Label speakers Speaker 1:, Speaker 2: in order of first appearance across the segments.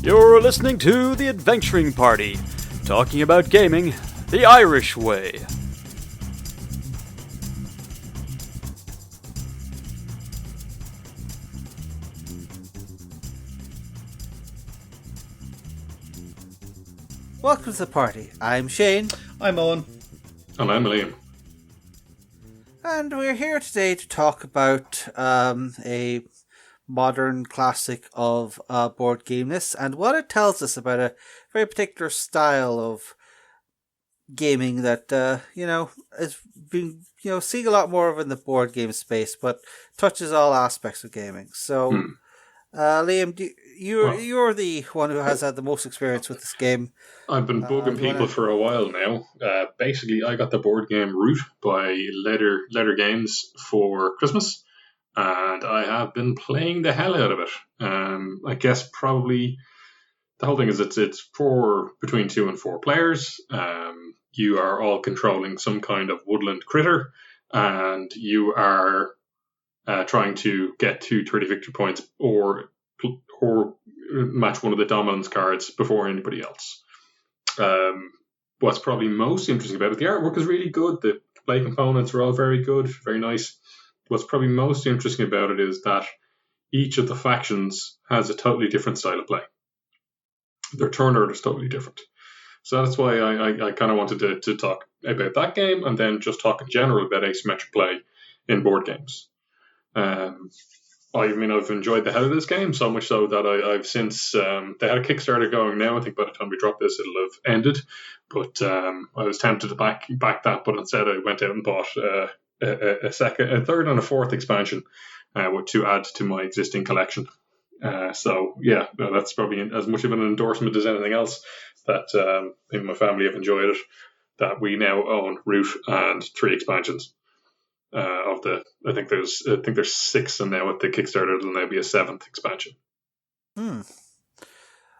Speaker 1: You're listening to The Adventuring Party, talking about gaming the Irish way.
Speaker 2: Welcome to the party. I'm Shane.
Speaker 3: I'm Owen.
Speaker 4: And I'm Liam.
Speaker 2: And we're here today to talk about a modern classic of board gameness and what it tells us about a very particular style of gaming that, is being, seeing a lot more of in the board game space, but touches all aspects of gaming. So, Liam, you're the one who has had the most experience with this game.
Speaker 4: I've been bugging people for a while now. Basically, I got the board game Root by Letter Games for Christmas, and I have been playing the hell out of it. I guess probably the whole thing is it's for between 2 and 4 players. You are all controlling some kind of woodland critter, and you are trying to get to 30 victory points or match one of the dominance cards before anybody else. What's probably most interesting about it, the artwork is really good. The play components are all very good, very nice. What's probably most interesting about it is that each of the factions has a totally different style of play. Their turn order is totally different. So that's why I kind of wanted to talk about that game and then just talk in general about asymmetric play in board games. I've enjoyed the hell of this game, so much so that I've since they had a Kickstarter going now. I think by the time we drop this, it'll have ended. But I was tempted to back that, but instead I went out and bought a third, and a fourth expansion to add to my existing collection. So yeah, that's probably as much of an endorsement as anything else that me and my family have enjoyed it. That we now own Root and 3 expansions. I think there's 6, and now with the Kickstarter there'll now be a 7th expansion.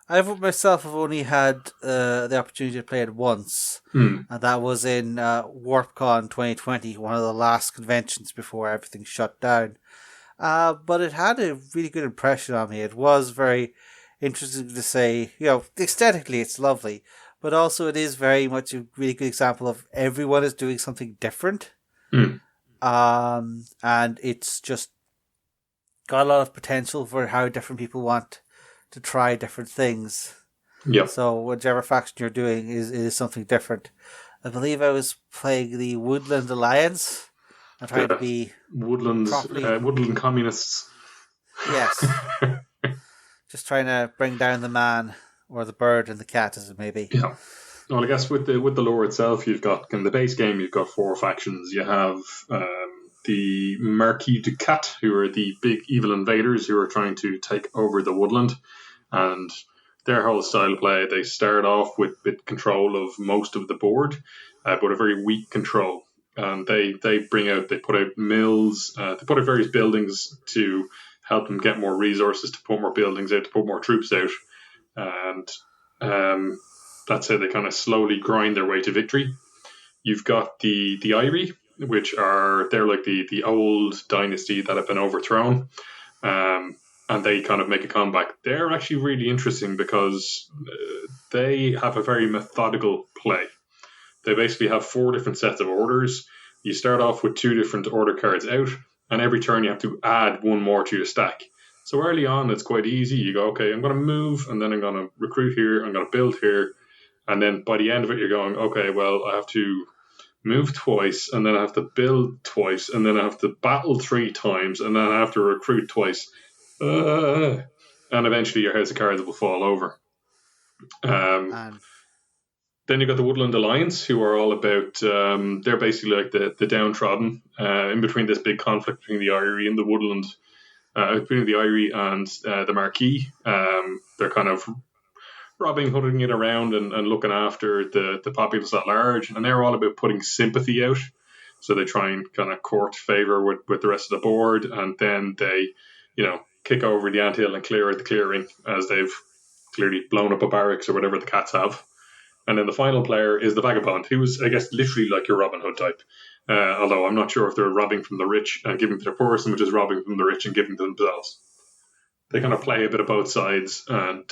Speaker 2: I've myself have only had the opportunity to play it once, and that was in WarpCon 2020, one of the last conventions before everything shut down. But it had a really good impression on me. It was very interesting to say, aesthetically it's lovely, but also it is very much a really good example of everyone is doing something different. And it's just got a lot of potential for how different people want to try different things.
Speaker 4: Yeah.
Speaker 2: So whichever faction you're doing is something different. I believe I was playing the Woodland Alliance. I'm trying to be
Speaker 4: woodland communists.
Speaker 2: Yes. Just trying to bring down the man or the bird and the cat, as it may be.
Speaker 4: Yeah. Well, I guess with the lore itself, you've got in the base game, you've got 4 factions. You have the Marquis de Cat, who are the big evil invaders who are trying to take over the woodland, and their whole style of play, they start off with control of most of the board, but a very weak control. And they put out mills, they put out various buildings to help them get more resources, to put more buildings out, to put more troops out, and that's how they kind of slowly grind their way to victory. You've got the Irie, they're like the old dynasty that have been overthrown, and they kind of make a comeback. They're actually really interesting because they have a very methodical play. They basically have 4 different sets of orders. You start off with 2 different order cards out, and every turn you have to add 1 more to your stack. So early on, it's quite easy. You go, okay, I'm going to move, and then I'm going to recruit here, I'm going to build here. And then by the end of it, you're going, okay, well, I have to move twice, and then I have to build twice, and then I have to battle 3 times, and then I have to recruit twice. And eventually your house of cards will fall over. Then you've got the Woodland Alliance, who are all about, they're basically like the downtrodden, in between this big conflict between the Irie and the Woodland, between the Irie and the Marquis. They're kind of robbing, hooding it around and looking after the populace at large. And they're all about putting sympathy out. So they try and kind of court favour with the rest of the board. And then they, kick over the anthill and clear out the clearing as they've clearly blown up a barracks or whatever the cats have. And then the final player is the Vagabond, who is, I guess, literally like your Robin Hood type. Although I'm not sure if they're robbing from the rich and giving to their poor, so much as robbing from the rich and giving to themselves. They kind of play a bit of both sides, and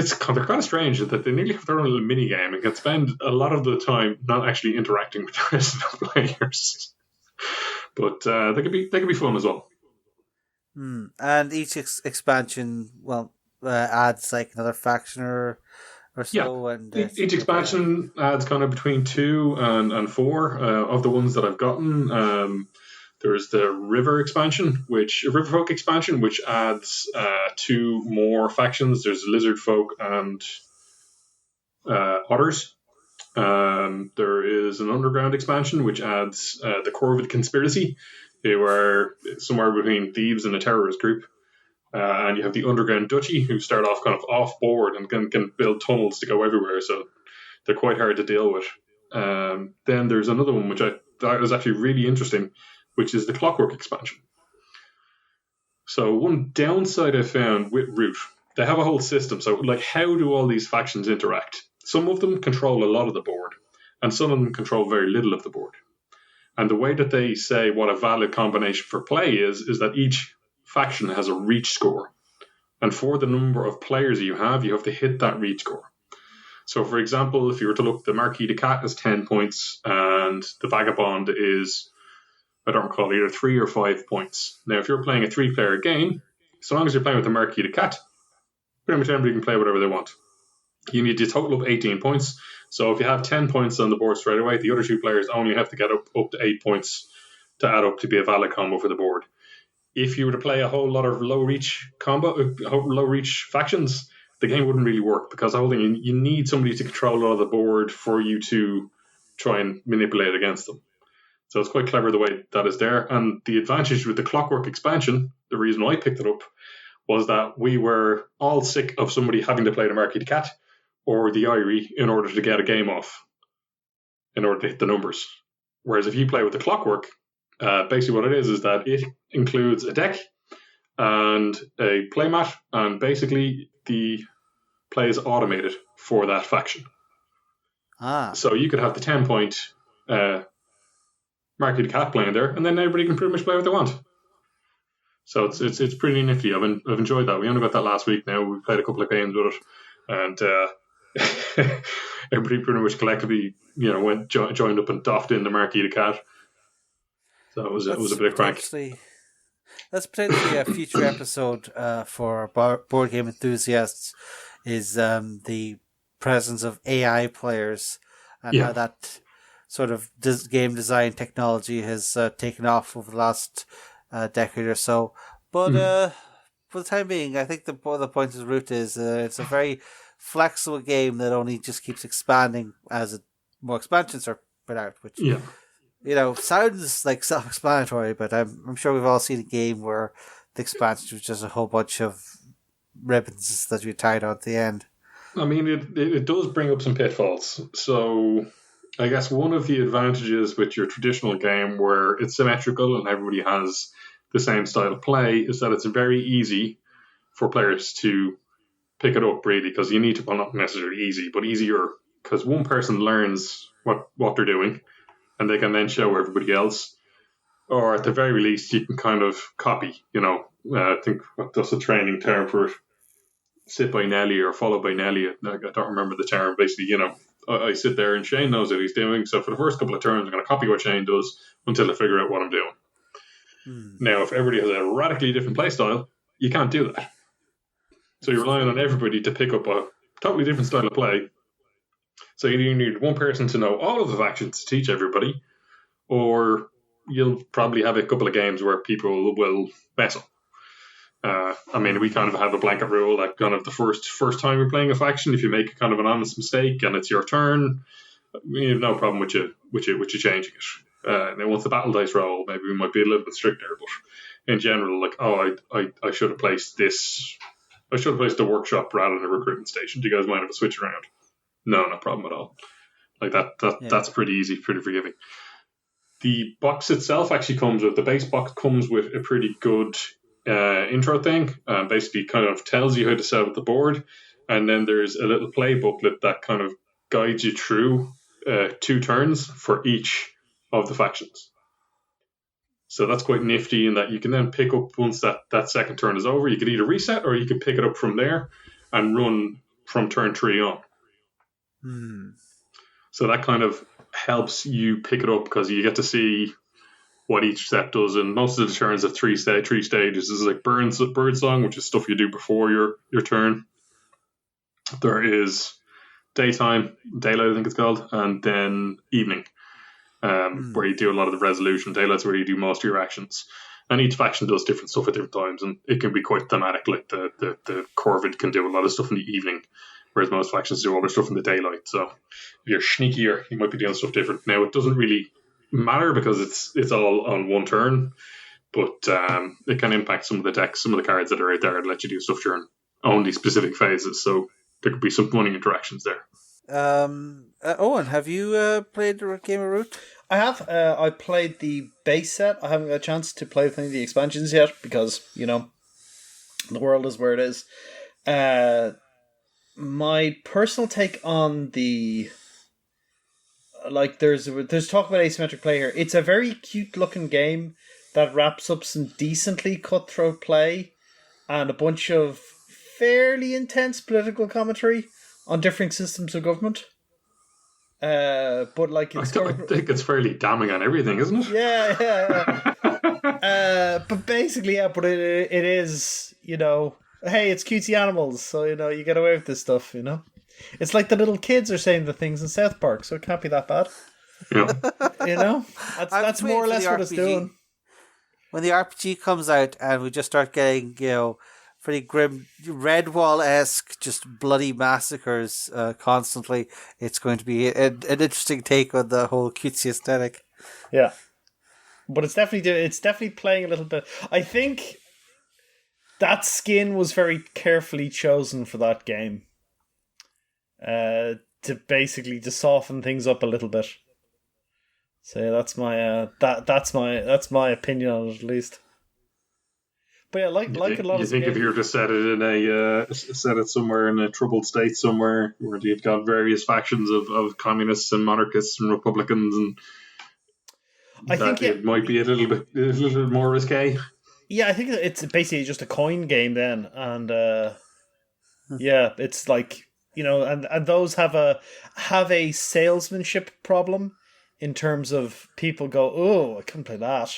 Speaker 4: they're kind of strange that they nearly have their own little mini game and can spend a lot of the time not actually interacting with the rest of the players. But they could be fun as well.
Speaker 2: And each expansion, adds like another faction or so.
Speaker 4: Yeah.
Speaker 2: And
Speaker 4: each expansion adds kind of between 2 and 4 of the ones that I've gotten. There's the River Folk expansion, which adds 2 more factions. There's Lizard Folk and Otters. There is an Underground expansion, which adds the Corvid Conspiracy. They were somewhere between thieves and a terrorist group. And you have the Underground Duchy, who start off kind of off board and can build tunnels to go everywhere, so they're quite hard to deal with. Then there's another one which I thought was actually really interesting, which is the Clockwork expansion. So one downside I found with Root, they have a whole system. So like, how do all these factions interact? Some of them control a lot of the board, and some of them control very little of the board. And the way that they say what a valid combination for play is that each faction has a reach score. And for the number of players you have to hit that reach score. So, for example, if you were to look, the Marquis de Cat is 10 points, and the Vagabond is, I don't recall, either 3 or 5 points. Now, if you're playing a 3-player game, so long as you're playing with the Marquis de Cat, pretty much everybody can play whatever they want. You need to total up 18 points. So if you have 10 points on the board straight away, the other 2 players only have to get up to 8 points to add up to be a valid combo for the board. If you were to play a whole lot of low reach factions, the game wouldn't really work, because the whole thing, you need somebody to control a lot of the board for you to try and manipulate against them. So it's quite clever the way that is there. And the advantage with the Clockwork expansion, the reason I picked it up, was that we were all sick of somebody having to play the Marquis de Cat or the Irie in order to get a game off, in order to hit the numbers. Whereas if you play with the Clockwork, basically what it is that it includes a deck and a playmat, and basically the play is automated for that faction. So you could have the 10-point Marquis de Cat playing there, and then everybody can pretty much play what they want. So it's pretty nifty. I've enjoyed that. We only got that last week now. We played a couple of games with it, and everybody pretty much collectively, joined up and doffed in the Marquis de Cat. So it was a bit of crank.
Speaker 2: That's potentially a future episode for board game enthusiasts, is the presence of AI players and how that sort of game design technology has taken off over the last decade or so. But for the time being, I think one of the points of Root is it's a very flexible game that only just keeps expanding as more expansions are put out, which sounds like self-explanatory, but I'm sure we've all seen a game where the expansion was just a whole bunch of ribbons that you tied on at the end.
Speaker 4: I mean, it does bring up some pitfalls. So I guess one of the advantages with your traditional game, where it's symmetrical and everybody has the same style of play, is that it's very easy for players to pick it up, really, because you need to, well, not necessarily easy, but easier, because one person learns what they're doing, and they can then show everybody else. Or at the very least, you can kind of copy, I think that's a training term for it, sit by Nelly or follow by Nelly. I don't remember the term. Basically, I sit there and Shane knows what he's doing, so for the first couple of turns, I'm going to copy what Shane does until I figure out what I'm doing. Now, if everybody has a radically different play style, you can't do that. So you're relying on everybody to pick up a totally different style of play. So you need one person to know all of the factions to teach everybody, or you'll probably have a couple of games where people will mess up. We kind of have a blanket rule that kind of the first time you're playing a faction, if you make kind of an honest mistake and it's your turn, we have no problem with you changing it. Now, once the battle dice roll, maybe we might be a little bit stricter, but in general, I should have placed this. I should have placed the workshop rather than a recruitment station. Do you guys mind if I switch around? No problem at all. That's pretty easy, pretty forgiving. The box itself actually the base box comes with a pretty good intro thing. Basically kind of tells you how to set up the board, and then there's a little play booklet that kind of guides you through 2 turns for each of the factions. So that's quite nifty in that you can then pick up once that second turn is over. You could either reset or you could pick it up from there and run from turn 3 on. So that kind of helps you pick it up because you get to see what each step does. And most of the turns have three stages. This is like bird song, which is stuff you do before your turn. There is daytime, daylight I think it's called, and then evening, where you do a lot of the resolution. Daylight's where you do most of your actions. And each faction does different stuff at different times, and it can be quite thematic. Like the Corvid can do a lot of stuff in the evening, whereas most factions do all their stuff in the daylight. So if you're sneakier, you might be doing stuff different. Now, it doesn't really matter because it's all on one turn, but it can impact some of the decks, some of the cards that are out there and let you do stuff during only specific phases. So there could be some funny interactions there.
Speaker 2: Owen, have you played the game of Root?
Speaker 3: I have. I played the base set. I haven't got a chance to play any of the expansions yet because, the world is where it is. My personal take on the... there's talk about asymmetric play here. It's a very cute looking game that wraps up some decently cutthroat play and a bunch of fairly intense political commentary on different systems of government. But it's
Speaker 4: I think it's fairly damning on everything, isn't it?
Speaker 3: Yeah. But basically, but it is, hey, it's cutesy animals, so you get away with this stuff, It's like the little kids are saying the things in South Park, so it can't be that bad.
Speaker 4: Yeah.
Speaker 3: That's more or less what it's doing.
Speaker 2: When the RPG comes out and we just start getting, pretty grim Redwall-esque, just bloody massacres constantly, it's going to be an interesting take on the whole cutesy aesthetic.
Speaker 3: Yeah. But it's definitely playing a little bit. I think that skin was very carefully chosen for that game. To basically to soften things up a little bit. So yeah, that's my that's my opinion on it at least. But yeah, like a lot of.
Speaker 4: You think if you were to set it somewhere in a troubled state somewhere where you've got various factions of communists and monarchists and republicans, and I think it might be a little bit more risque.
Speaker 3: Yeah, I think it's basically just a coin game then, and yeah, it's like. And those have a salesmanship problem in terms of people go, oh, I can't play that.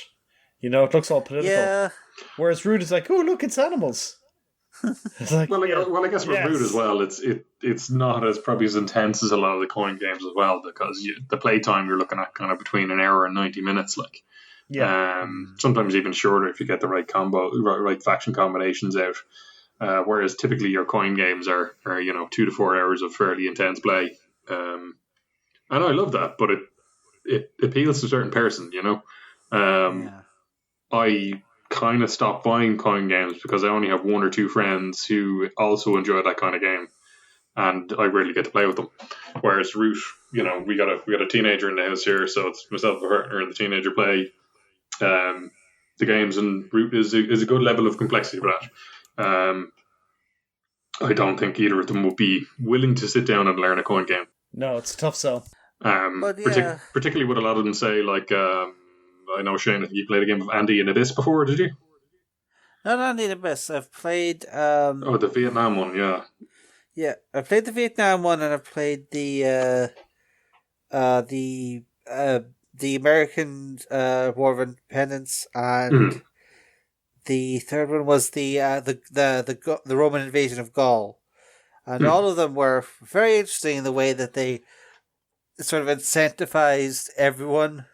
Speaker 3: It looks all political.
Speaker 2: Yeah.
Speaker 3: Whereas Root is like, oh, look, it's animals. It's like,
Speaker 4: I guess with Root as well, it's not probably as intense as a lot of the coin games as well, because the playtime you're looking at kind of between an hour and 90 minutes, like. Yeah. Sometimes even shorter if you get the right right faction combinations out. Whereas typically your coin games are 2 to 4 hours of fairly intense play, and I love that, but it appeals to a certain person, I kind of stopped buying coin games because I only have 1 or 2 friends who also enjoy that kind of game, and I rarely get to play with them. Whereas Root, we got a teenager in the house here, so it's myself and a partner and the teenager play the games, and Root is a good level of complexity for that. I don't think either of them would be willing to sit down and learn a coin game.
Speaker 3: No, it's a tough sell.
Speaker 4: Particularly what a lot of them say, I know, Shane, you played a game of Andy and Abyss before, did you?
Speaker 2: Not Andy and Abyss. I've played...
Speaker 4: the Vietnam one, yeah.
Speaker 2: Yeah, I played the Vietnam one, and I played the American War of Independence, and the third one was the Roman invasion of Gaul, and all of them were very interesting in the way that they sort of incentivized everyone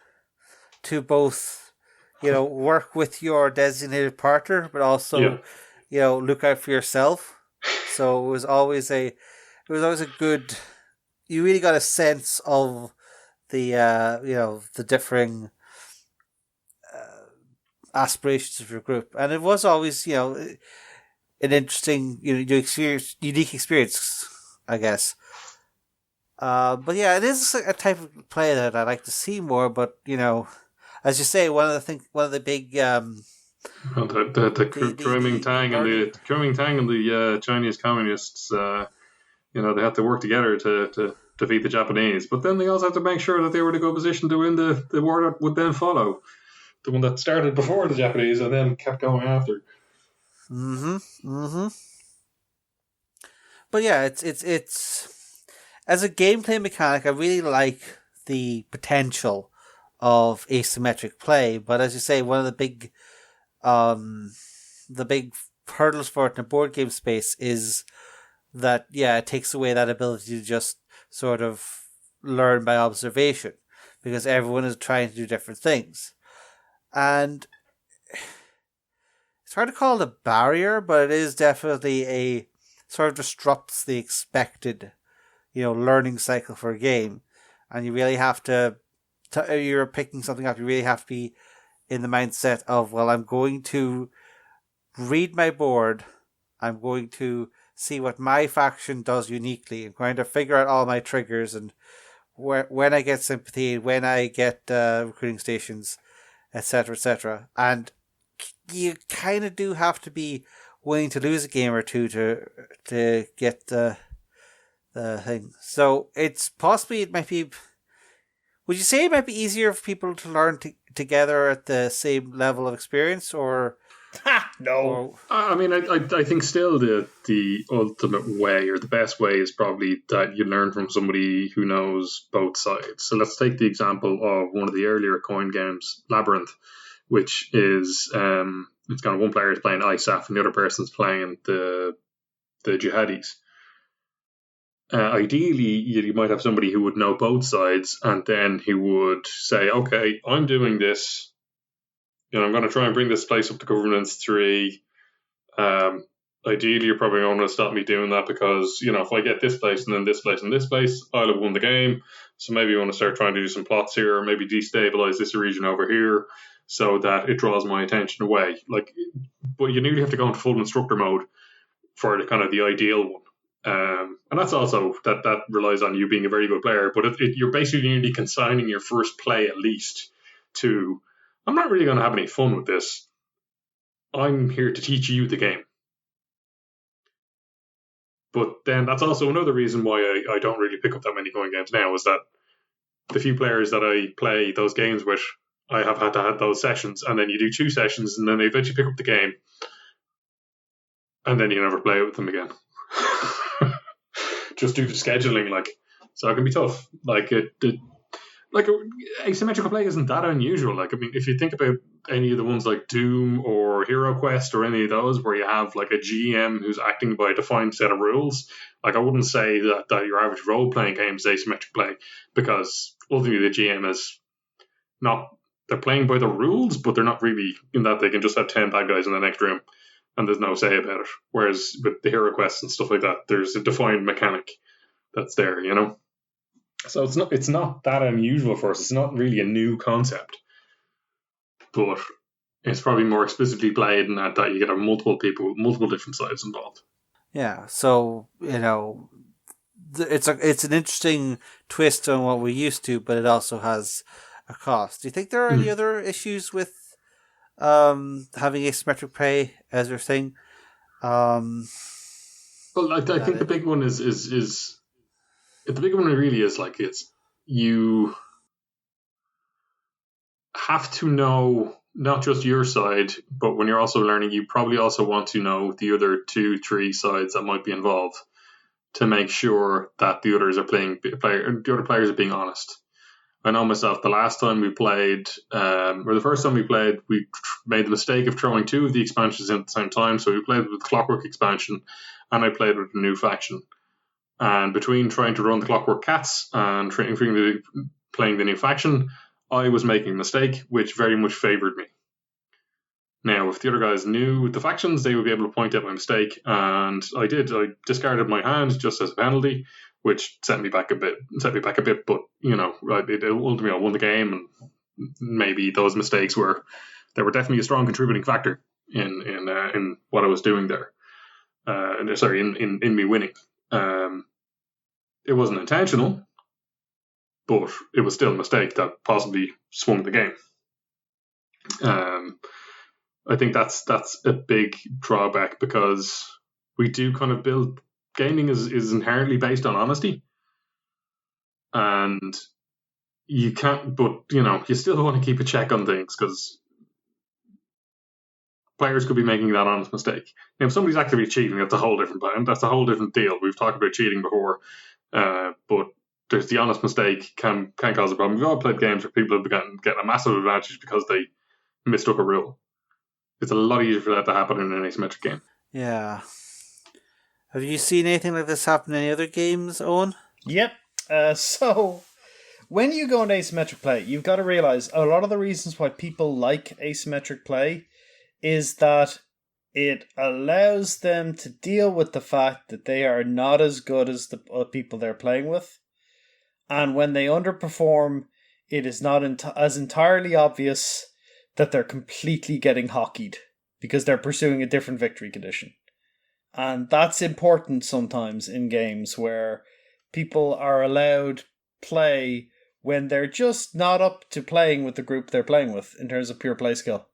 Speaker 2: to both, work with your designated partner, but also, look out for yourself. So it was always a good. You really got a sense of the the differing aspirations of your group, and it was always an interesting unique experience, I guess. But yeah, it is a type of play that I like to see more. But as you say, one of the big the Kuomintang and the Chinese communists, they have to work together to defeat the Japanese. But then they also have to make sure that they were in a good position to win the war that would then follow. The one that started before the Japanese and then kept going after. But yeah, it's as a gameplay mechanic, I really like the potential of asymmetric play. But as you say, one of the big hurdles for it in a board game space is that it takes away that ability to just sort of learn by observation, because everyone is trying to do different things. And it's hard to call it a barrier, but it is definitely a sort of disrupts the expected, learning cycle for a game. And you really have to you're picking something up, you really have to be in the mindset of, well, I'm going to read my board, I'm going to see what my faction does uniquely, I'm going to figure out all my triggers and when I get sympathy, when I get recruiting stations, etc., etc. And you kind of do have to be willing to lose a game or two to get the thing. So it might be. Would you say it might be easier for people to learn together at the same level of experience, or?
Speaker 3: No.
Speaker 4: I mean, I think still the ultimate way or the best way is probably that you learn from somebody who knows both sides. So let's take the example of one of the earlier coin games, Labyrinth, which is it's kind of one player is playing ISAF and the other person's playing the jihadis. Ideally, you might have somebody who would know both sides, and then he would say, "Okay, I'm doing this. I'm going to try and bring this place up to governance 3. Ideally, you're probably going to stop me doing that because, if I get this place and then this place and this place, I'll have won the game. So maybe you want to start trying to do some plots here, or maybe destabilize this region over here so that it draws my attention away." But you nearly have to go into full instructor mode for the kind of the ideal one. And that's also, that relies on you being a very good player, but you're basically nearly consigning your first play at least to, I'm not really going to have any fun with this. I'm here to teach you the game. But then that's also another reason why I don't really pick up that many coin games now, is that the few players that I play those games with, I have had to have those sessions, and then you do 2 sessions, and then they eventually pick up the game, and then you never play it with them again. Just due to scheduling, so it can be tough. Asymmetrical play isn't that unusual. If you think about any of the ones like Doom or Hero Quest or any of those where you have a GM who's acting by a defined set of rules, I wouldn't say that your average role-playing game is asymmetric play, because ultimately the GM is not, they're playing by the rules, but they're not really, in that they can just have 10 bad guys in the next room and there's no say about it. Whereas with the Hero Quests and stuff like that, there's a defined mechanic that's there, So it's not that unusual for us. It's not really a new concept, but it's probably more explicitly played in that you get multiple people, multiple different sides involved.
Speaker 2: Yeah, so it's an interesting twist on what we're used to, but it also has a cost. Do you think there are any other issues with having asymmetric play as your thing?
Speaker 4: Well, I think the big one is the big one really is it's you have to know not just your side, but when you're also learning, you probably also want to know the other 2-3 sides that might be involved to make sure that the others are the other players are being honest. I know myself, the last time we played, or the first time we played, we made the mistake of throwing 2 of the expansions in at the same time. So we played with the Clockwork expansion, and I played with a new faction. And between trying to run the Clockwork Cats and playing the new faction, I was making a mistake, which very much favoured me. Now, if the other guys knew the factions, they would be able to point out my mistake, and I did. I discarded my hand just as a penalty, which set me back a bit. But ultimately I won the game, and maybe those mistakes were definitely a strong contributing factor in what I was doing there. In me winning. It wasn't intentional, but it was still a mistake that possibly swung the game. I think that's a big drawback, because we do kind of build, gaming is inherently based on honesty, and you can't, but you still want to keep a check on things, because players could be making that honest mistake. If somebody's actively cheating, that's a whole different deal. We've talked about cheating before, but there's the honest mistake can cause a problem. We've all played games where people have get a massive advantage because they mistook a rule. It's a lot easier for that to happen in an asymmetric game.
Speaker 2: Yeah. Have you seen anything like this happen in any other games, Owen?
Speaker 3: Yep. So, when you go into asymmetric play, you've got to realize a lot of the reasons why people like asymmetric play is that it allows them to deal with the fact that they are not as good as the people they're playing with. And when they underperform, it is not as entirely obvious that they're completely getting hockeyed because they're pursuing a different victory condition. And that's important sometimes in games where people are allowed play when they're just not up to playing with the group they're playing with in terms of pure play skill.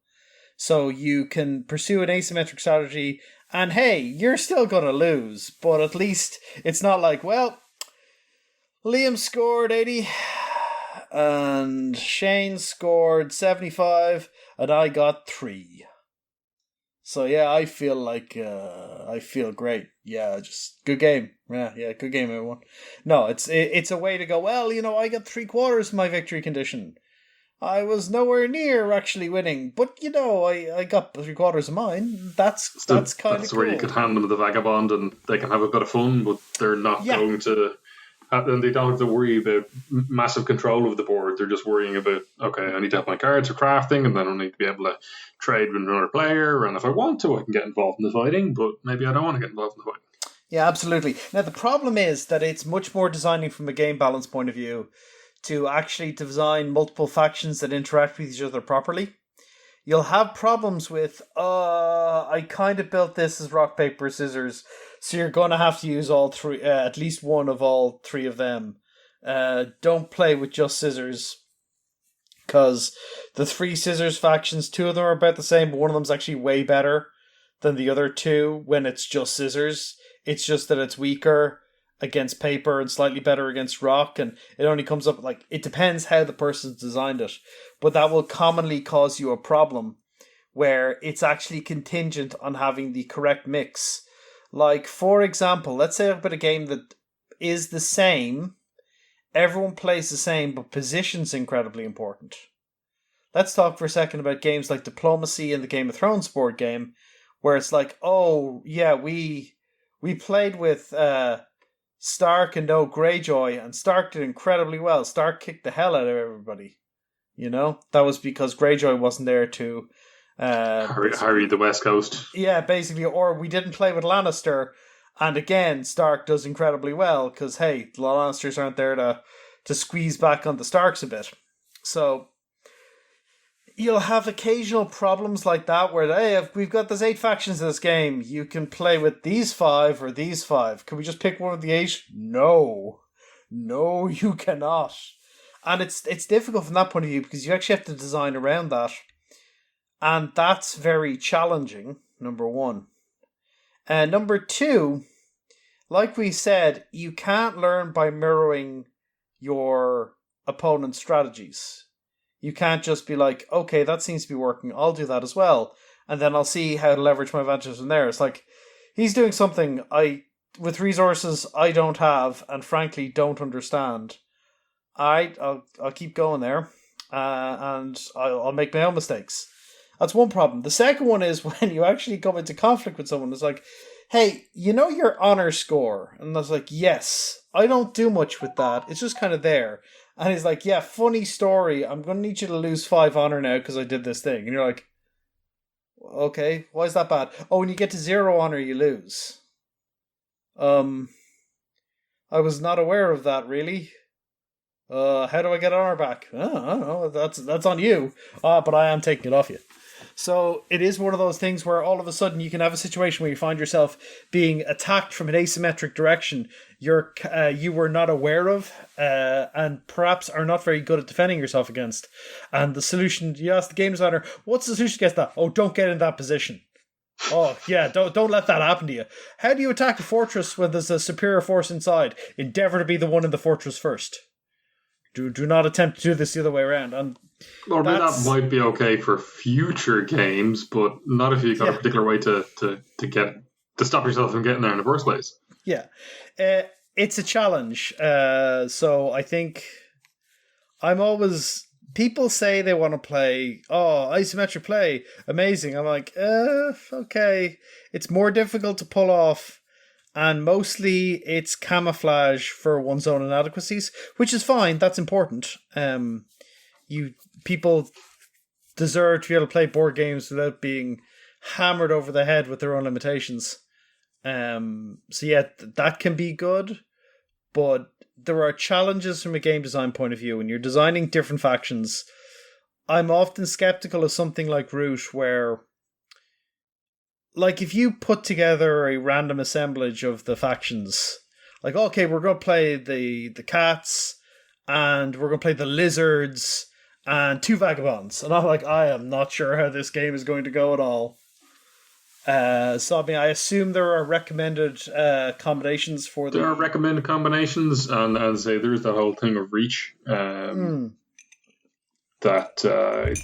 Speaker 3: So you can pursue an asymmetric strategy and hey, you're still going to lose, but at least it's not like, well, Liam scored 80 and Shane scored 75 and I got 3. So yeah, I feel like I feel great. Yeah, just good game. Yeah, good game, everyone. No, it's a way to go. Well, I got 3/4 of my victory condition. I was nowhere near actually winning, but I got 3/4 of mine. That's kind of cool.
Speaker 4: That's where you could hand them the vagabond and they can have a bit of fun, but they're not going to. And they don't have to worry about massive control of the board. They're just worrying about, okay, I need to have my cards for crafting, and then I need to be able to trade with another player. And if I want to, I can get involved in the fighting, but maybe I don't want to get involved in the fighting.
Speaker 3: Yeah, absolutely. Now, the problem is that it's much more designing from a game balance point of view to actually design multiple factions that interact with each other properly. You'll have problems with, I kind of built this as rock, paper, scissors, so you're going to have to use all three, at least one of all 3 of them. Don't play with just scissors, because the 3 scissors factions, 2 of them are about the same, but one of them's actually way better than the other 2 when it's just scissors. It's just that it's weaker against paper and slightly better against rock, and it only comes up, it depends how the person's designed it, but that will commonly cause you a problem where it's actually contingent on having the correct mix. Like, for example, let's say I've got a game that is the same, everyone plays the same, but position's incredibly important. Let's talk for a second about games like Diplomacy and the Game of Thrones board game, where it's like, oh, yeah, we played with Stark and no Greyjoy, and Stark did incredibly well. Stark kicked the hell out of everybody. That was because Greyjoy wasn't there to
Speaker 4: Harry the West Coast.
Speaker 3: Yeah, basically, or we didn't play with Lannister, and again, Stark does incredibly well because hey, the Lannisters aren't there to squeeze back on the Starks a bit. So you'll have occasional problems like that where hey, we've got those 8 factions in this game. You can play with these 5 or these 5. Can we just pick one of the 8? No, you cannot. And it's difficult from that point of view because you actually have to design around that. And that's very challenging, number 1. And number 2, like we said, you can't learn by mirroring your opponent's strategies. You can't just be like, okay, that seems to be working, I'll do that as well. And then I'll see how to leverage my advantages from there. It's like, he's doing something with resources I don't have and frankly don't understand. I'll keep going there, and I'll make my own mistakes. That's one problem. The second one is when you actually come into conflict with someone, it's like, hey, your honor score? And I was like, yes, I don't do much with that. It's just kind of there. And he's like, yeah, funny story. I'm going to need you to lose 5 honor now because I did this thing. And you're like, okay, why is that bad? Oh, when you get to 0 honor, you lose. I was not aware of that, really. How do I get honor back? I don't know. That's on you. But I am taking it off you. So it is one of those things where all of a sudden you can have a situation where you find yourself being attacked from an asymmetric direction you were not aware of, and perhaps are not very good at defending yourself against. And the solution, you ask the game designer, what's the solution against that? Oh, don't get in that position. Oh, yeah, don't let that happen to you. How do you attack a fortress when there's a superior force inside? Endeavour to be the one in the fortress first. Do not attempt to do this the other way around. And
Speaker 4: Well, that might be okay for future games, but not if you've got a particular way to stop yourself from getting there in the first place.
Speaker 3: Yeah. It's a challenge. So I think I'm always... People say they want to play, isometric play, amazing. I'm like, okay. It's more difficult to pull off, and mostly it's camouflage for one's own inadequacies, which is fine. That's important. People deserve to be able to play board games without being hammered over the head with their own limitations. That can be good, but there are challenges from a game design point of view when you're designing different factions. I'm often skeptical of something like Root, where, like, if you put together a random assemblage of the factions, like, okay, we're going to play the cats, and we're going to play the lizards, and 2 vagabonds. And I'm like, I am not sure how this game is going to go at all. I assume there are recommended combinations for them.
Speaker 4: There are recommended combinations, and say there's that whole thing of reach. That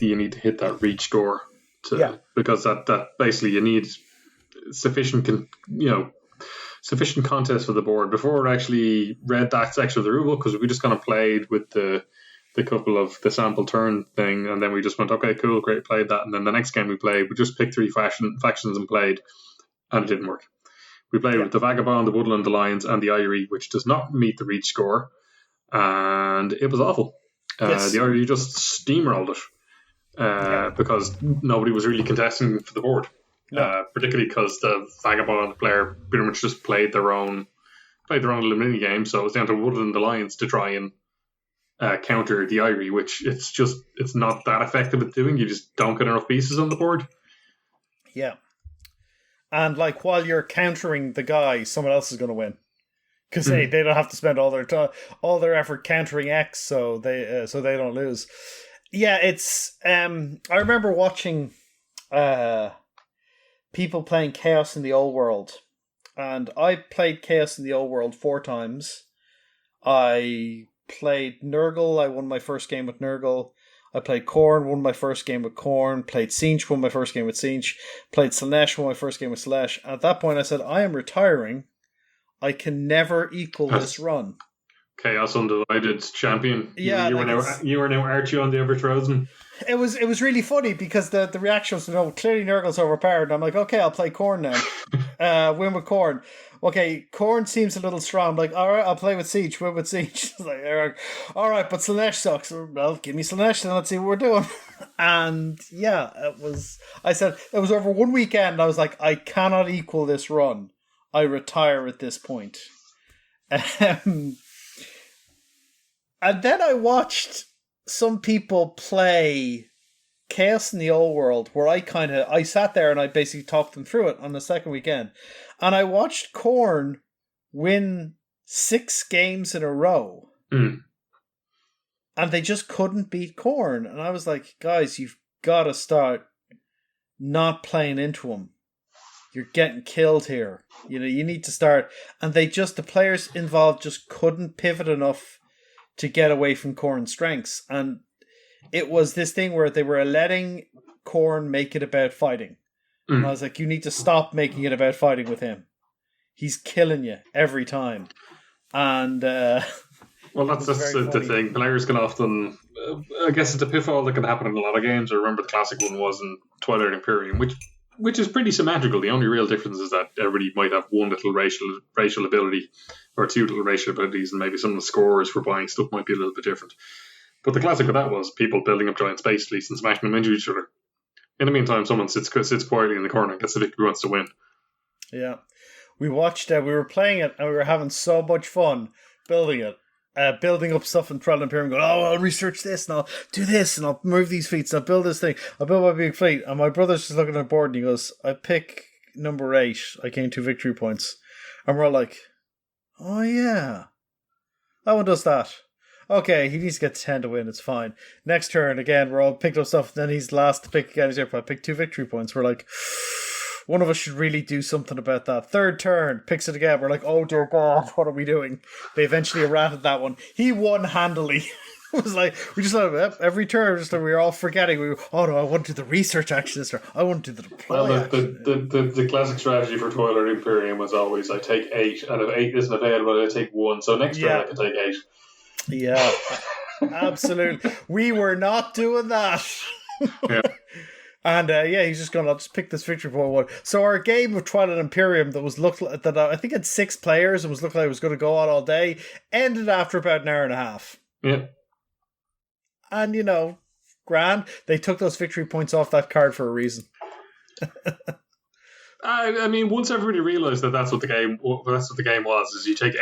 Speaker 4: you need to hit that reach score because that basically you need sufficient context for the board. Before I actually read that section of the rulebook, because we just kind of played with the couple of the sample turn thing, and then we just went, okay, cool, great, played that, and then the next game we played, we just picked 3 factions and played, and it didn't work. We played with the Vagabond, the Woodland, the Lions, and the Irie, which does not meet the reach score, and it was awful. The Irie just steamrolled it because nobody was really contesting for the board, particularly because the Vagabond player pretty much just played their own little mini game, so it was down to Woodland and the Lions to try and counter the Irie, which it's not that effective at doing. You just don't get enough pieces on the board.
Speaker 3: Yeah. And like while you're countering the guy, someone else is going to win. Because they don't have to spend all their effort countering X, so they don't lose. Yeah, it's I remember watching people playing Chaos in the Old World, and I played Chaos in the Old World 4 times. I played Nurgle. I won my first game with Nurgle. I played Khorne, won my first game with Khorne. Played Tzeentch, won my first game with Tzeentch. Played Slaanesh, won my first game with Slaanesh. At that point, I said, I am retiring. I can never equal this run.
Speaker 4: Chaos Undivided champion.
Speaker 3: Yeah,
Speaker 4: you were now Archie on the Evertrozen.
Speaker 3: It was really funny because the reaction was, clearly Nurgle's overpowered. And I'm like, okay, I'll play Khorne now. Win with Khorne. Okay, Khorne seems a little strong. I'm like, all right, I'll play with Tzeentch. Win with Tzeentch. Like, all right, but Slaanesh sucks. Well, give me Slaanesh and let's see what we're doing. And yeah, I said, it was over one weekend. I was like, I cannot equal this run. I retire at this point. And then I watched some people play Chaos in the Old World, where I sat there and I basically talked them through it on the second weekend. And I watched Khorne win 6 games in a row. And they just couldn't beat Khorne. And I was like, guys, you've got to start not playing into him. You're getting killed here. You need to start. And the players involved just couldn't pivot enough to get away from Khorne's strengths. And it was this thing where they were letting Khorne make it about fighting. And I was like, you need to stop making it about fighting with him. He's killing you every time. And
Speaker 4: well, that's the thing. Players can often, I guess it's a pitfall that can happen in a lot of games. I remember the classic one was in Twilight Imperium, which is pretty symmetrical. The only real difference is that everybody might have one little racial ability or 2 little racial abilities, and maybe some of the scores for buying stuff might be a little bit different. But the classic of that was people building up giant space fleets and smashing them into each other. In the meantime, someone sits quietly in the corner and gets the victory who wants to win.
Speaker 3: Yeah. We watched we were playing it and we were having so much fun building it. Building up stuff in Twilight Imperium, going, I'll research this and I'll do this and I'll move these fleets and I'll build this thing. I'll build my big fleet. And my brother's just looking at the board and he goes, I pick number 8. I gain 2 victory points. And we're all like, oh yeah. That one does that. Okay, he needs to get 10 to win. It's fine. Next turn, again, we're all picked up stuff. Then he's last to pick again. He's here. I pick 2 victory points. We're like, one of us should really do something about that. Third turn, picks it again. We're like, oh dear God, what are we doing? They eventually errated that one. He won handily. It was like we just let it every turn. Just like we were all forgetting. Oh no, I want to do the research action this turn. I want to do the deploy.
Speaker 4: Well,
Speaker 3: action.
Speaker 4: the classic strategy for Twilight Imperium was always I take 8, and if 8 isn't available, I take 1. So next turn I can take 8.
Speaker 3: Yeah, absolutely. We were not doing that.
Speaker 4: Yeah.
Speaker 3: And he's just going, I'll just pick this victory for 1. So our game of Twilight Imperium that I think had 6 players and was looking like it was going to go on all day ended after about an hour and a half.
Speaker 4: Yeah.
Speaker 3: And, grand. They took those victory points off that card for a reason.
Speaker 4: I mean, once everybody realised that's what the game was, is you take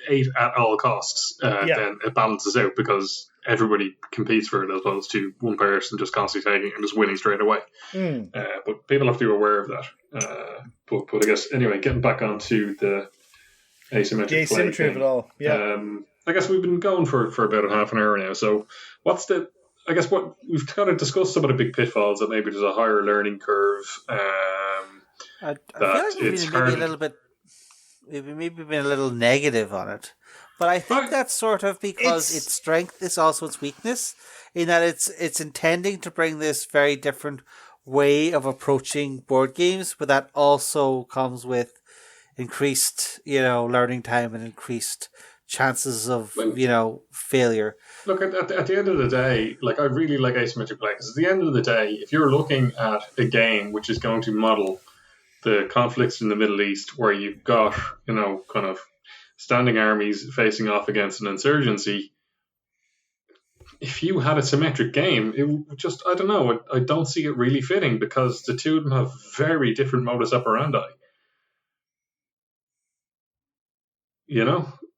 Speaker 4: 8 at all costs, then it balances out because everybody competes for it as opposed to one person just constantly taking it and just winning straight away. But people have to be aware of that. But I guess, anyway, getting back onto the asymmetric
Speaker 3: the asymmetry of it all. Yeah.
Speaker 4: I guess we've been going for about half an hour now. So what we've kind of discussed some of the big pitfalls, that maybe there's a higher learning curve.
Speaker 2: I feel like we've maybe been a little negative on it, but I think that's sort of because its strength is also its weakness, in that it's intending to bring this very different way of approaching board games, but that also comes with increased, learning time and increased chances of, failure.
Speaker 4: Look, at the end of the day, I really like asymmetric play, because at the end of the day, if you're looking at a game which is going to model the conflicts in the Middle East, where you've got, kind of standing armies facing off against an insurgency, if you had a symmetric game, it would just, I don't know, I don't see it really fitting, because the two of them have very different modus operandi.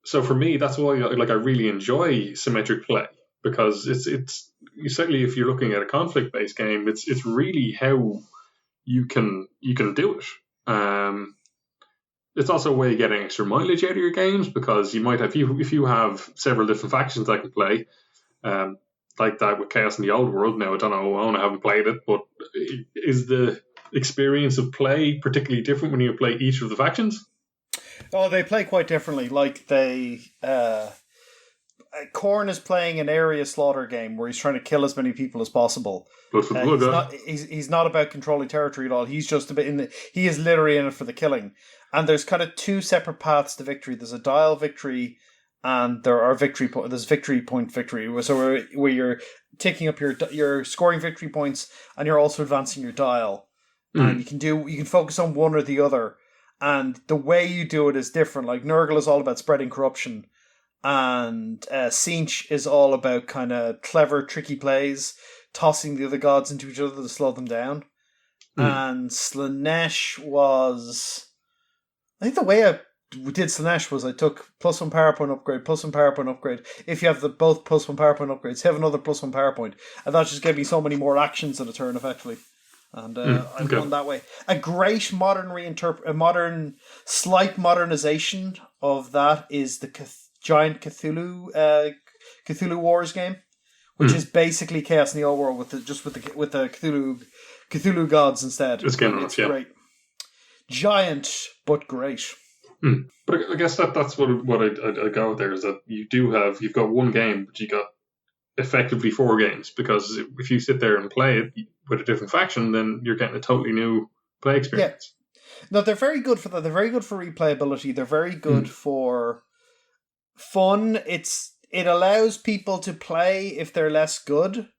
Speaker 4: So for me, that's why I really enjoy symmetric play, because it's certainly, if you're looking at a conflict based game, it's really how you can do it. It's also a way of getting extra mileage out of your games, because you might have, if you have several different factions that can play, like that with Chaos in the Old World. Now I don't know, I haven't played it, but is the experience of play particularly different when you play each of the factions?
Speaker 3: Oh, they play quite differently. Like Khorne is playing an area slaughter game where he's trying to kill as many people as possible. He's not about controlling territory at all. He's just a bit he is literally in it for the killing. And there's kind of 2 separate paths to victory. There's a dial victory, and there's victory point victory. So where you're taking up you're scoring victory points, and you're also advancing your dial. And you can focus on one or the other. And the way you do it is different. Like Nurgle is all about spreading corruption, and Tzeentch is all about kind of clever, tricky plays, tossing the other gods into each other to slow them down. And Slaanesh was, I think the way I did Slaanesh was I took +1 power point upgrade, +1 power point upgrade. If you have both +1 power point upgrades, have another +1 power point, and that just gave me so many more actions in a turn, effectively. And I won that way. A great modern slight modernization of that is the giant Cthulhu Wars game, which is basically Chaos in the Old World with the Cthulhu gods instead.
Speaker 4: It's
Speaker 3: great, giant but great.
Speaker 4: But I guess that's what I go with there, is that you've got one game, but you got effectively 4 games, because if you sit there and play it with a different faction, then you're getting a totally new play experience.
Speaker 3: Yeah. No, they're very good for that. They're very good for replayability. They're very good for fun. It allows people to play if they're less good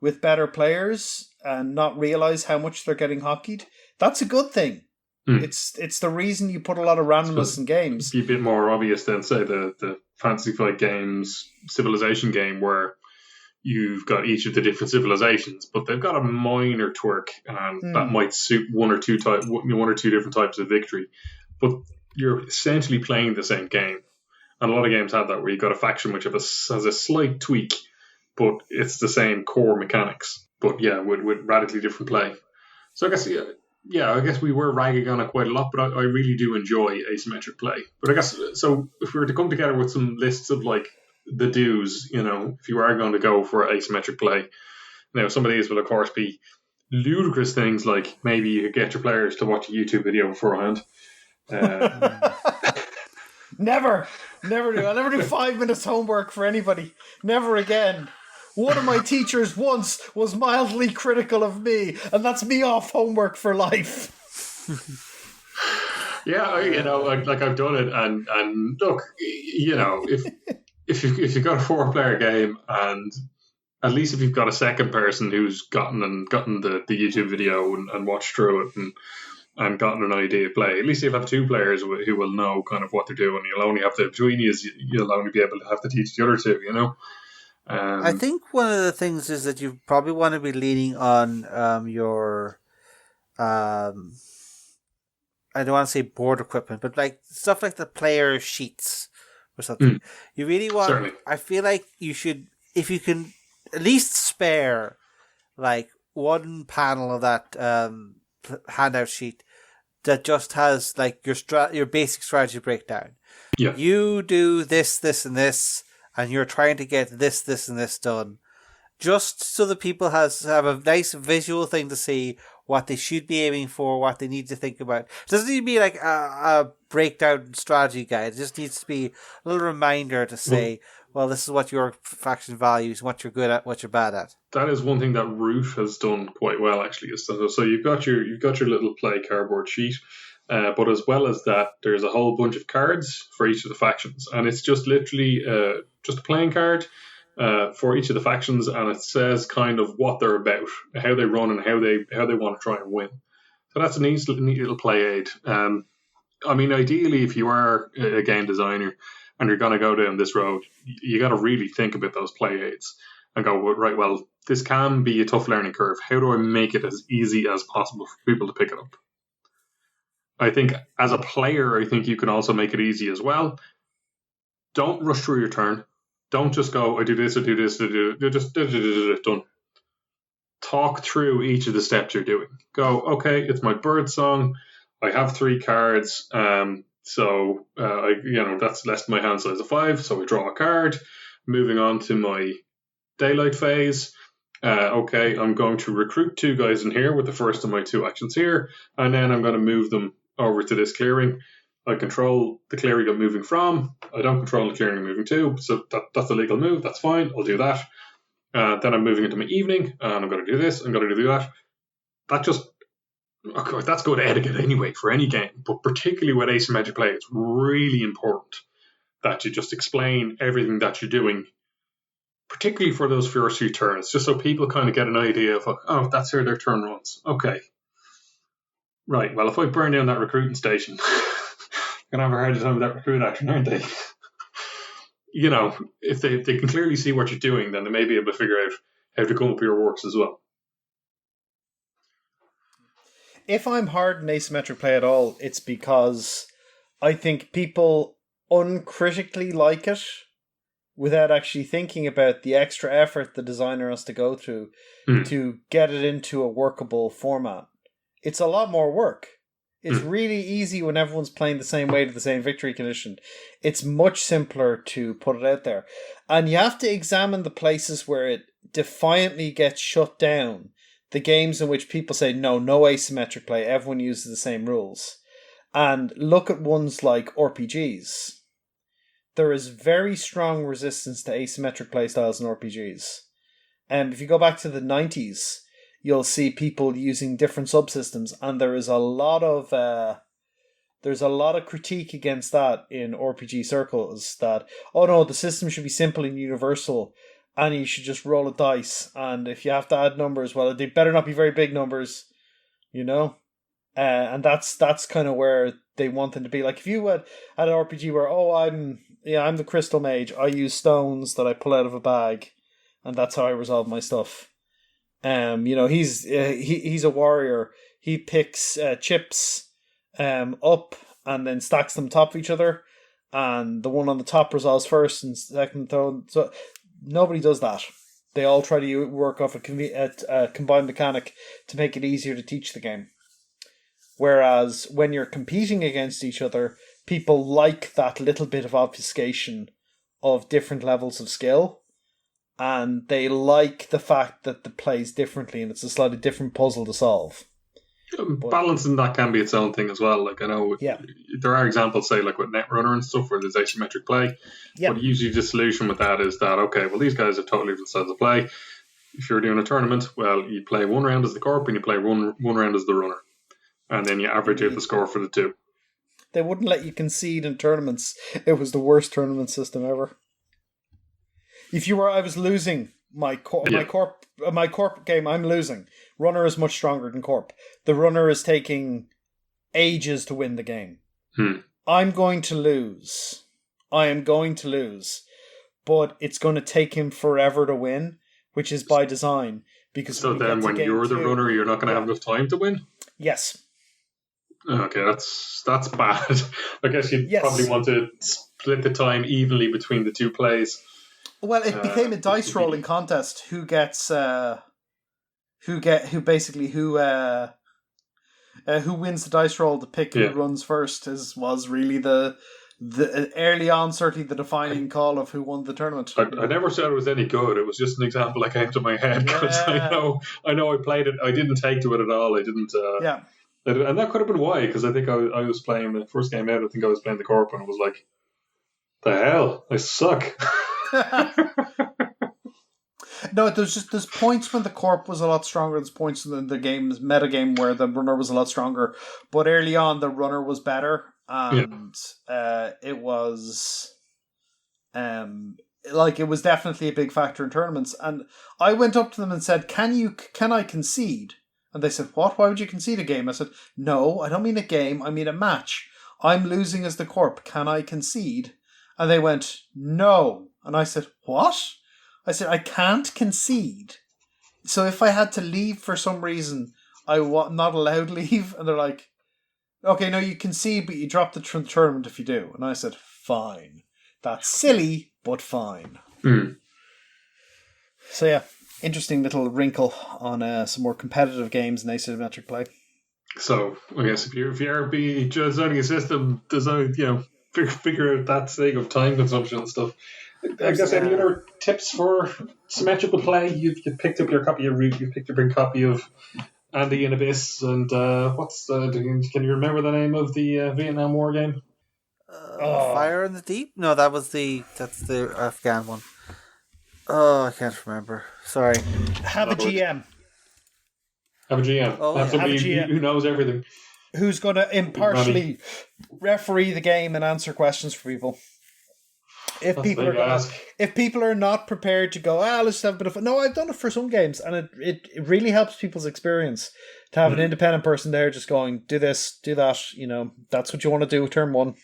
Speaker 3: with better players and not realize how much they're getting hockeyed. That's a good thing. It's the reason you put a lot of randomness in games.
Speaker 4: It'd be a bit more obvious than, say, the Fantasy Flight Games Civilization game, where you've got each of the different civilizations, but they've got a minor twerk, and that might suit one or two different types of victory. But you're essentially playing the same game, and a lot of games have that, where you've got a faction which has a slight tweak, but it's the same core mechanics. But with radically different play. So I guess we were ragging on it quite a lot, but I really do enjoy asymmetric play. But I guess, so if we were to come together with some lists of the do's, if you are going to go for asymmetric play, some of these will of course be ludicrous things, like maybe you could get your players to watch a YouTube video beforehand.
Speaker 3: Never do. I'll never do 5 minutes homework for anybody. Never again. One of my teachers once was mildly critical of me, and that's me off homework for life.
Speaker 4: Yeah, like I've done it, and look, if you've got a 4-player game, and at least if you've got a second person who's gotten the YouTube video and watched through it and gotten an idea of play, at least you'll have 2 players who will know kind of what they're doing. You'll only have to, between you'll only be able to have to teach the other 2.
Speaker 2: I think one of the things is that you probably want to be leaning on your I don't want to say board equipment, but like stuff like the player sheets or something. You really want.
Speaker 4: Certainly.
Speaker 2: I feel like you should, if you can, at least spare like one panel of that handout sheet that just has like your basic strategy breakdown.
Speaker 4: Yeah.
Speaker 2: You do this, this, and this, and you're trying to get this, this, and this done, just so that people have a nice visual thing to see what they should be aiming for, what they need to think about. It doesn't need to be like a breakdown strategy guide. It just needs to be a little reminder to say, well, this is what your faction values, what you're good at, what you're bad at.
Speaker 4: That is one thing that Root has done quite well, actually. So you've got your little play cardboard sheet, but as well as that, there's a whole bunch of cards for each of the factions, and it's just literally just a playing card for each of the factions, and it says kind of what they're about, how they run, and how they want to try and win. So that's a neat little play aid. I mean, ideally, if you are a game designer and you're going to go down this road, you got to really think about those play aids and go, right, well, this can be a tough learning curve. How do I make it as easy as possible for people to pick it up? I think as a player, I think you can also make it easy as well. Don't rush through your turn. Don't just go, I do this, just done. Talk through each of the steps you're doing. Go, okay, it's my bird song. I have 3 cards. So that's less than my hand size of 5. So I draw a card. Moving on to my daylight phase. Okay, I'm going to recruit 2 guys in here with the first of my 2 actions here, and then I'm going to move them over to this clearing. I control the clearing I'm moving from. I don't control the clearing I'm moving to, so that's a legal move. That's fine. I'll do that. Then I'm moving into my evening, and I'm going to do this. I'm going to do that. Of course, that's good etiquette anyway for any game, but particularly with asymmetric play, it's really important that you just explain everything that you're doing, particularly for those first few turns, just so people kind of get an idea of, oh, that's how their turn runs. Okay. Right, well, if I burn down that recruiting station, they're going to have a hard time with that recruit action, aren't they? If they can clearly see what you're doing, then they may be able to figure out how to come up with your works as well.
Speaker 3: If I'm hard in asymmetric play at all, it's because I think people uncritically like it without actually thinking about the extra effort the designer has to go through to get it into a workable format. It's a lot more work. It's really easy when everyone's playing the same way to the same victory condition. It's much simpler to put it out there. And you have to examine the places where it defiantly gets shut down. The games in which people say, no asymmetric play, everyone uses the same rules. And look at ones like RPGs. There is very strong resistance to asymmetric playstyles in RPGs. And if you go back to the 90s, you'll see people using different subsystems, and there is a lot of critique against that in RPG circles, that, oh no, the system should be simple and universal, and you should just roll a dice, and if you have to add numbers, well, they better not be very big numbers, and that's kind of where they want them to be. Like if you had an RPG where, I'm the crystal mage, I use stones that I pull out of a bag, and that's how I resolve my stuff. He's a warrior. He picks chips up and then stacks them top of each other, and the one on the top resolves first and second throw. So nobody does that. They all try to work off a combined mechanic to make it easier to teach the game. Whereas when you're competing against each other, people like that little bit of obfuscation of different levels of skill. And they like the fact that the plays differently and it's a slightly different puzzle to solve.
Speaker 4: Balancing that can be its own thing as well. Like I know there are examples, say like with Netrunner and stuff, where there's asymmetric play.
Speaker 3: Yeah.
Speaker 4: But usually the solution with that is that okay, well these guys are totally different styles of play. If you're doing a tournament, well you play one round as the corp and you play one round as the runner, and then you average out the score for the two.
Speaker 3: They wouldn't let you concede in tournaments. It was the worst tournament system ever. If I was losing my corp game, I'm losing. Runner is much stronger than corp. The runner is taking ages to win the game. I'm going to lose. I am going to lose. But it's going to take him forever to win, which is by design. Because
Speaker 4: so then when you're the runner, you're not going to have enough time to win?
Speaker 3: Yes.
Speaker 4: Okay, that's bad. I guess you'd probably want to split the time evenly between the two plays.
Speaker 3: Well, it became a dice rolling contest. Who wins the dice roll to pick who runs first was really the early on certainly the defining call of who won the tournament.
Speaker 4: I never said it was any good. It was just an example that came to my head because I know I played it. I didn't take to it at all. I didn't. And that could have been why, because I think I was playing the first game out. I think I was playing the corp, and it was like, the hell, I suck.
Speaker 3: No, there's points when the corp was a lot stronger. There's points in the game's meta game where the runner was a lot stronger. But early on, the runner was better, and it was, it was definitely a big factor in tournaments. And I went up to them and said, "Can I concede?" And they said, "What? Why would you concede a game?" I said, "No, I don't mean a game. I mean a match. I'm losing as the corp. Can I concede?" And they went, "No." And I said, "What?" I said, "I can't concede. So if I had to leave for some reason, I'm not allowed to leave." And they're like, "Okay, no, you concede, but you drop the tournament if you do." And I said, "Fine. That's silly, but fine." So yeah, interesting little wrinkle on some more competitive games in asymmetric play.
Speaker 4: So I guess if you're designing a system, figure out that thing of time consumption and stuff. I guess any other tips for symmetrical play? You've picked up your copy of Root, you've picked up your copy of Andy and Abyss, and can you remember the name of the Vietnam War game?
Speaker 2: Fire in the Deep? No, that's the Afghan one. Oh, I can't remember. Sorry.
Speaker 3: Have a GM.
Speaker 4: Have a GM. Have somebody who knows everything.
Speaker 3: Who's going to impartially referee the game and answer questions for people. If people are not prepared to go, let's have a bit of fun. No, I've done it for some games, and it really helps people's experience to have an independent person there just going, do this, do that, that's what you want to do, turn one.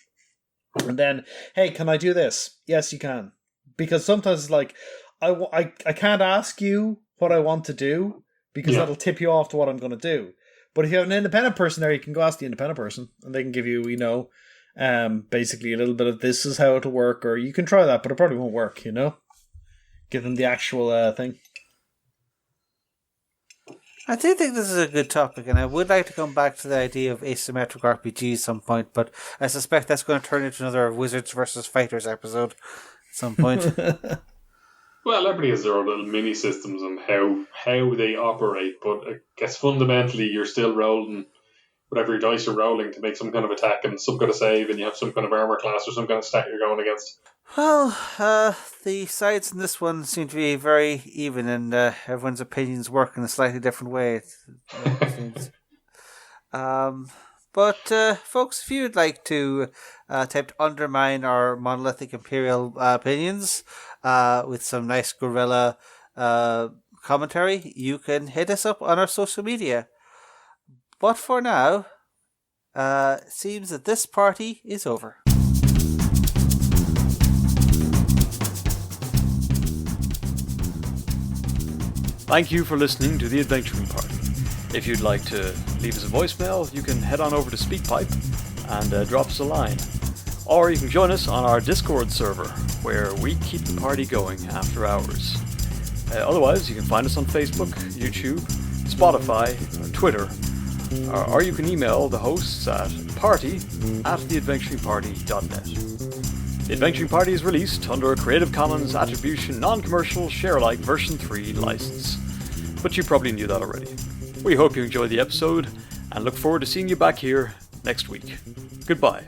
Speaker 3: And then, hey, can I do this? Yes, you can. Because sometimes it's like, I can't ask you what I want to do, because that'll tip you off to what I'm going to do. But if you have an independent person there, you can go ask the independent person, and they can give you, basically a little bit of this is how it'll work, or you can try that, but it probably won't work, Give them the actual thing.
Speaker 2: I do think this is a good topic, and I would like to come back to the idea of asymmetric RPG at some point, but I suspect that's going to turn into another Wizards versus Fighters episode at some point.
Speaker 4: Well, everybody has their own little mini systems and how they operate, but I guess fundamentally you're still rolling whatever your dice are rolling to make some kind of attack and some kind of save, and you have some kind of armor class or some kind of stat you're going against.
Speaker 2: Well, the sides in this one seem to be very even, and everyone's opinions work in a slightly different way. It seems. But folks, if you'd like to attempt to undermine our monolithic imperial opinions with some nice guerrilla commentary, you can hit us up on our social media. But for now, it seems that this party is over.
Speaker 1: Thank you for listening to The Adventuring Party. If you'd like to leave us a voicemail, you can head on over to SpeakPipe and drop us a line. Or you can join us on our Discord server, where we keep the party going after hours. Otherwise, you can find us on Facebook, YouTube, Spotify, or Twitter. Or you can email the hosts at party@theadventuringparty.net. The Adventuring Party is released under a Creative Commons Attribution Non-Commercial Share-alike version 3 license. But you probably knew that already. We hope you enjoyed the episode, and look forward to seeing you back here next week. Goodbye.